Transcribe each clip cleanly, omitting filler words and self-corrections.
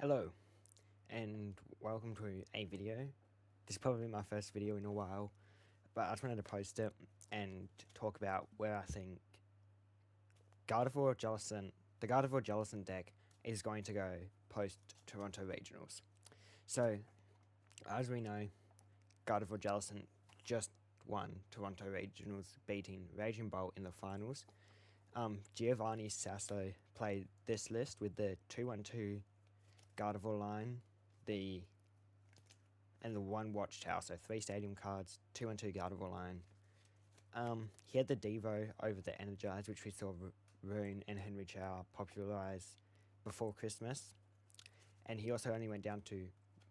Hello, and welcome to a video. This is probably my first video in a while, but I just wanted to post it and talk about where I think the Gardevoir Jellicent deck is going to go post-Toronto Regionals. So, as we know, Gardevoir Jellicent just won Toronto Regionals, beating Raging Bolt in the finals. Giovanni Sasso played this list with the 2-1-2 Gardevoir line, the one Watchtower, so 3 stadium cards, 2-1-2 Gardevoir line. He had the Devo over the Energize, which we saw Rune and Henry Chow popularize before Christmas. And he also only went down to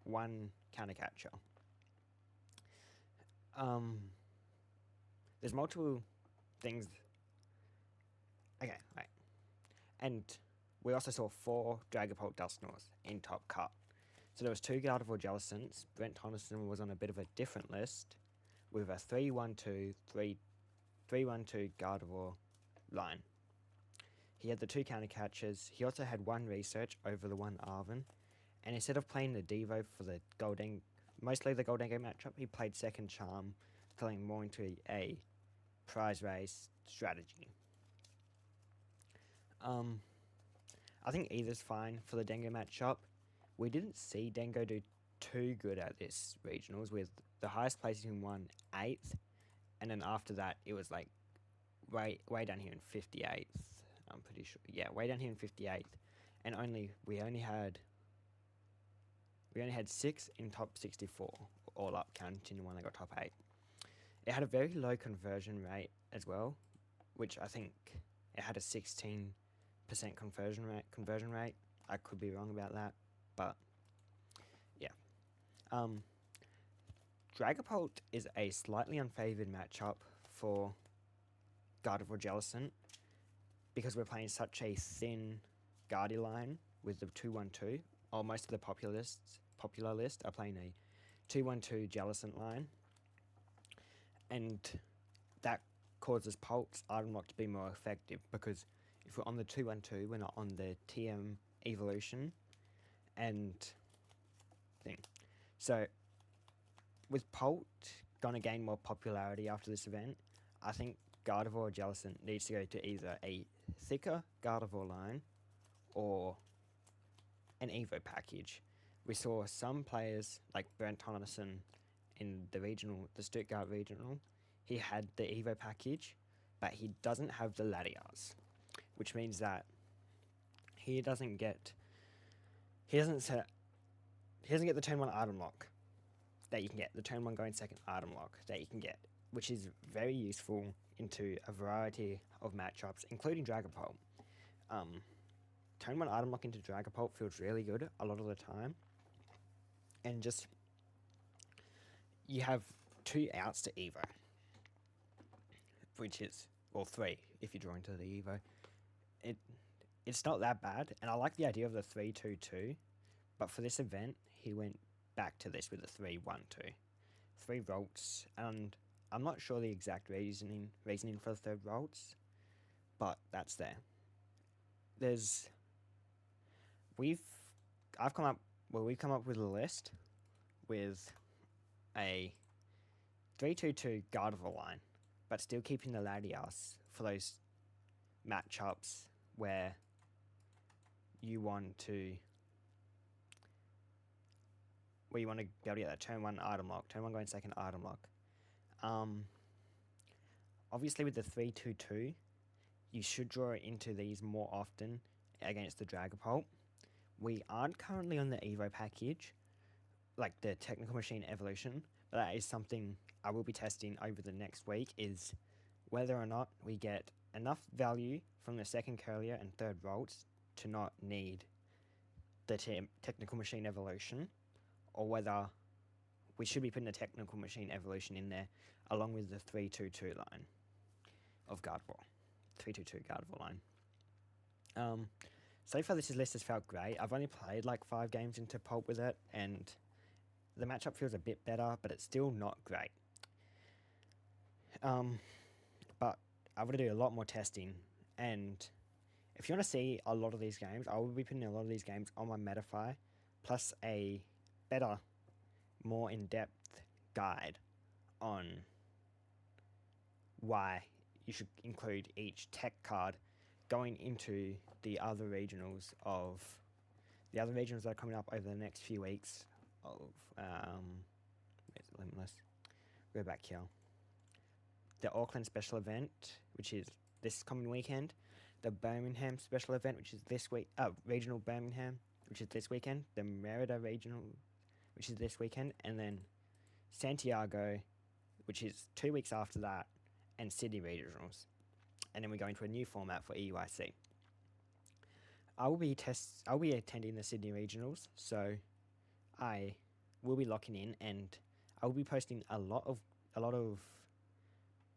1 counter catcher. There's multiple things. Okay, right. And we also saw 4 Dragapult Dusknoirs in top cut. So there was 2 Gardevoir Jellicents. Brent Tonneson was on a bit of a different list with a 3-1-2 Gardevoir line. He had the 2 counter catchers. He also had 1 research over the 1 Arven. And instead of playing the Devo for the mostly the Goldengo matchup, he played second Charm, playing more into a prize race strategy. I think either's fine for the Dengo matchup. We didn't see Dengo do too good at this regionals, with the highest placing one 8th, and then after that it was like way down here in 58th. I'm pretty sure, yeah, way down here in 58th, and we only had 6 in top 64 all up, counting the one that got top 8. It had a very low conversion rate as well, which I think it had a 16% conversion rate. I could be wrong about that, but yeah. Dragapult is a slightly unfavored matchup for Gardevoir Jellicent because we're playing such a thin Guardi line with the 2-1-2. Or most of the popular list are playing a 2-1-2 Jellicent line, and that causes Pult's item lock to be more effective, because if we're on the 2-1-2, we're not on the TM evolution and thing. So with Pult going to gain more popularity after this event, I think Gardevoir Jellicent needs to go to either a thicker Gardevoir line or an Evo package. We saw some players like Brent Tonneson in the Stuttgart regional. He had the Evo package, but he doesn't have the Latias, which means that he doesn't get the turn 1 item lock that you can get, the turn 1 going second item lock that you can get, which is very useful into a variety of matchups, including Dragapult. Turn 1 item lock into Dragapult feels really good a lot of the time, and just you have 2 outs to Evo, which is, well, 3 if you draw into the Evo. It's not that bad, and I like the idea of the 3-2-2, but for this event he went back to this with the 3-1-2, 3 Rolts, and I'm not sure the exact reasoning for the 3rd Rolts, but that's there. We've come up with a list with a 3-2-2 Gardevoir line, but still keeping the Latias for those matchups where you want to be able to get that turn 1 item lock, turn 1 going second item lock. Obviously with the 3-2-2, you should draw into these more often against the Dragapult. We aren't currently on the Evo package, like the Technical Machine Evolution, but that is something I will be testing over the next week, is whether or not we get enough value from the 2nd Curlier and 3rd Rolts to not need the Technical Machine Evolution, or whether we should be putting the Technical Machine Evolution in there along with the 3-2-2 line of Gardevoir. 3-2-2 Gardevoir line. So far this list has felt great. I've only played like 5 games into Pulp with it, and the matchup feels a bit better, but it's still not great. But I want to do a lot more testing, and if you want to see a lot of these games, I will be putting a lot of these games on my metafy plus a better, more in-depth guide on why you should include each tech card going into the other regionals that are coming up over the next few weeks of where's Limitless? We're back here. The Auckland special event, which is this coming weekend, the Birmingham special event, which is this week, regional Birmingham, which is this weekend, the Merida regional, which is this weekend, and then Santiago, which is 2 weeks after that, and Sydney regionals. And then we go into a new format for EUIC. I will be attending the Sydney regionals, so I will be locking in, and I will be posting a lot of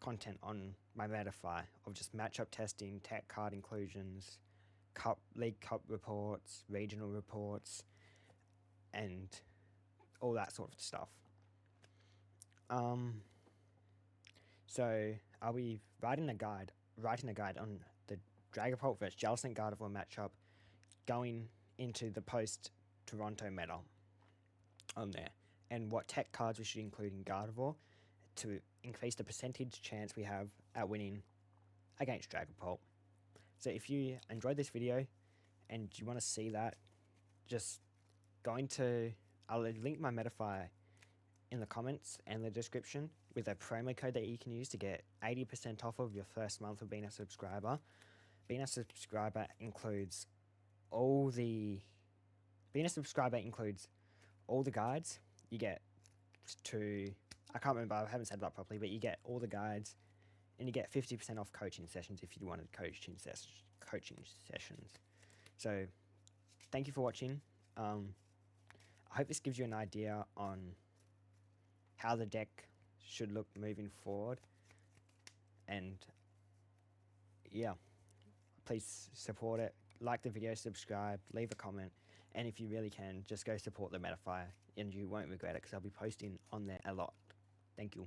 content on my metafy of just matchup testing, tech card inclusions, League Cup reports, regional reports, and all that sort of stuff. So I'll be writing a guide on the Dragapult versus Jellicent Gardevoir matchup going into the post-Toronto meta on there, and what tech cards we should include in Gardevoir to increase the percentage chance we have at winning against Dragapult. So if you enjoyed this video and you want to see that, just I'll link my metafy in the comments and the description with a promo code that you can use to get 80% off of your first month of being a subscriber. Being a subscriber includes all the guides. You get I can't remember, I haven't said that properly, but you get all the guides, and you get 50% off coaching sessions if you wanted coaching sessions. So thank you for watching. I hope this gives you an idea on how the deck should look moving forward, and yeah, please support it, like the video, subscribe, leave a comment, and if you really can, just go support the metafy and you won't regret it, because I'll be posting on there a lot. Thank you.